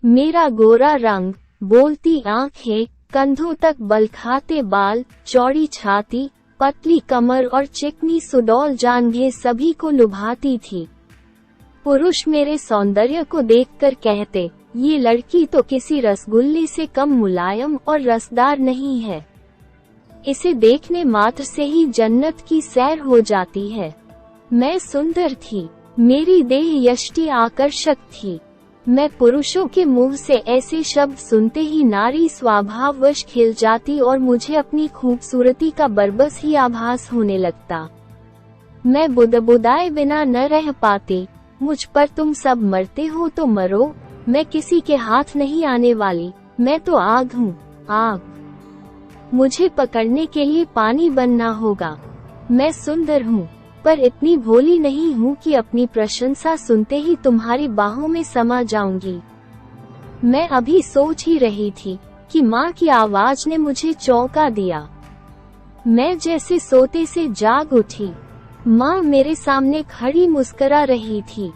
मेरा गोरा रंग, बोलती आंखें, कंधों तक बलखाते बाल, चौड़ी छाती, पतली कमर और चिकनी सुडौल जांघें सभी को लुभाती थी। पुरुष मेरे सौंदर्य को देखकर कहते, ये लड़की तो किसी रसगुल्ले से कम मुलायम और रसदार नहीं है। इसे देखने मात्र से ही जन्नत की सैर हो जाती है। मैं सुंदर थी, मेरी देह यष्टि आकर्षक थी। मैं पुरुषों के मुंह से ऐसे शब्द सुनते ही नारी स्वभाववश खिल जाती और मुझे अपनी खूबसूरती का बरबस ही आभास होने लगता। मैं बुदबुदाए बिना न रह पाती। मुझ पर तुम सब मरते हो तो मरो, मैं किसी के हाथ नहीं आने वाली। मैं तो आग हूँ, आग। मुझे पकड़ने के लिए पानी बनना होगा। मैं सुंदर हूँ, पर इतनी भोली नहीं हूँ कि अपनी प्रशंसा सुनते ही तुम्हारी बाहों में समा जाऊंगी। मैं अभी सोच ही रही थी कि माँ की आवाज ने मुझे चौंका दिया। मैं जैसे सोते से जाग उठी। माँ मेरे सामने खड़ी मुस्कुरा रही थी।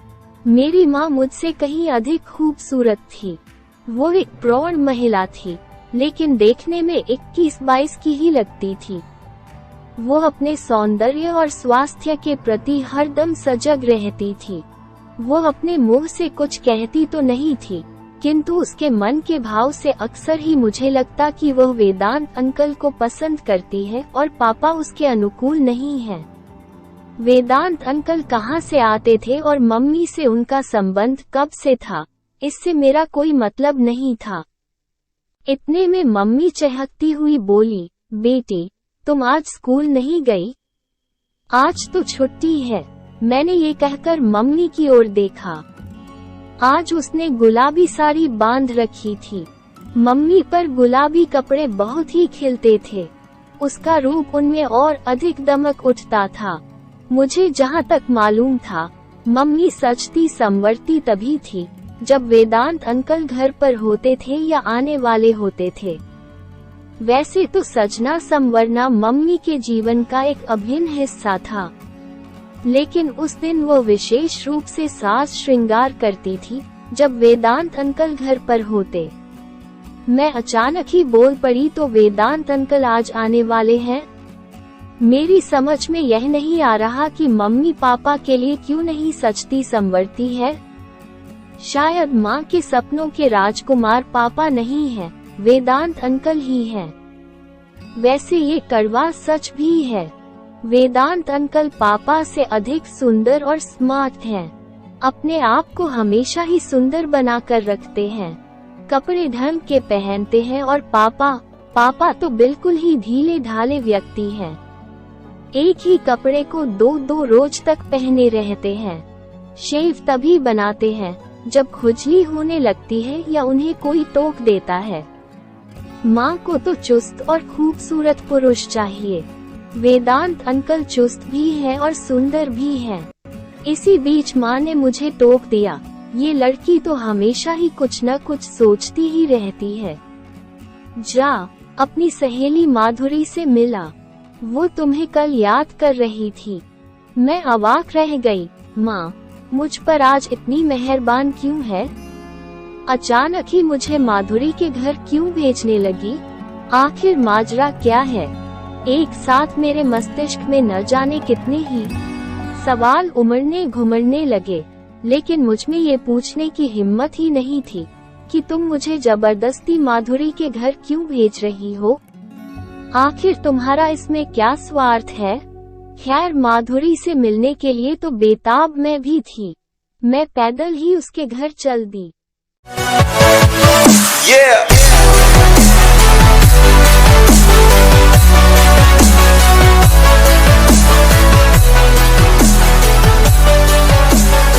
मेरी माँ मुझसे कहीं अधिक खूबसूरत थी। वो एक प्रौढ़ महिला थी, लेकिन देखने में 21-22 की ही लगती थी। वो अपने सौंदर्य और स्वास्थ्य के प्रति हरदम सजग रहती थी। वो अपने मुंह से कुछ कहती तो नहीं थी, किंतु उसके मन के भाव से अक्सर ही मुझे लगता कि वह वेदांत अंकल को पसंद करती है और पापा उसके अनुकूल नहीं है। वेदांत अंकल कहाँ से आते थे और मम्मी से उनका संबंध कब से था, इससे मेरा कोई मतलब नहीं था। इतने में मम्मी चहकती हुई बोली, बेटी तुम आज स्कूल नहीं गई? आज तो छुट्टी है। मैंने ये कहकर मम्मी की ओर देखा। आज उसने गुलाबी साड़ी बांध रखी थी। मम्मी पर गुलाबी कपड़े बहुत ही खिलते थे। उसका रूप उनमें और अधिक दमक उठता था। मुझे जहाँ तक मालूम था, मम्मी सजती संवरती तभी थी जब वेदांत अंकल घर पर होते थे या आने वाले होते थे। वैसे तो सजना संवरना मम्मी के जीवन का एक अभिन्न हिस्सा था, लेकिन उस दिन वो विशेष रूप से साज श्रृंगार करती थी जब वेदांत अंकल घर पर होते। मैं अचानक ही बोल पड़ी, तो वेदांत अंकल आज आने वाले हैं? मेरी समझ में यह नहीं आ रहा कि मम्मी पापा के लिए क्यों नहीं सजती संवरती है। शायद माँ के सपनों के राजकुमार पापा नहीं हैं, वेदांत अंकल ही हैं। वैसे ये कड़वा सच भी है। वेदांत अंकल पापा से अधिक सुंदर और स्मार्ट हैं। अपने आप को हमेशा ही सुंदर बनाकर रखते हैं, कपड़े ढंग के पहनते हैं और पापा तो बिल्कुल ही ढीले ढाले व्यक्ति हैं। एक ही कपड़े को 2-2 रोज तक पहने रहते हैं। शेव तभी बनाते हैं जब खुजली होने लगती है या उन्हें कोई टोक देता है। माँ को तो चुस्त और खूबसूरत पुरुष चाहिए। वेदांत अंकल चुस्त भी हैं और सुंदर भी हैं। इसी बीच माँ ने मुझे टोक दिया, ये लड़की तो हमेशा ही कुछ न कुछ सोचती ही रहती है। जा अपनी सहेली माधुरी से मिला, वो तुम्हें कल याद कर रही थी। मैं अवाक रह गई। माँ मुझ पर आज इतनी मेहरबान क्यों है? अचानक ही मुझे माधुरी के घर क्यों भेजने लगी? आखिर माजरा क्या है? एक साथ मेरे मस्तिष्क में न जाने कितने ही सवाल उमड़ने घुमड़ने लगे, लेकिन मुझ में ये पूछने की हिम्मत ही नहीं थी कि तुम मुझे जबरदस्ती माधुरी के घर क्यों भेज रही हो। आखिर तुम्हारा इसमें क्या स्वार्थ है? खैर, माधुरी से मिलने के लिए तो बेताब मैं भी थी। मैं पैदल ही उसके घर चल दी। Yeah.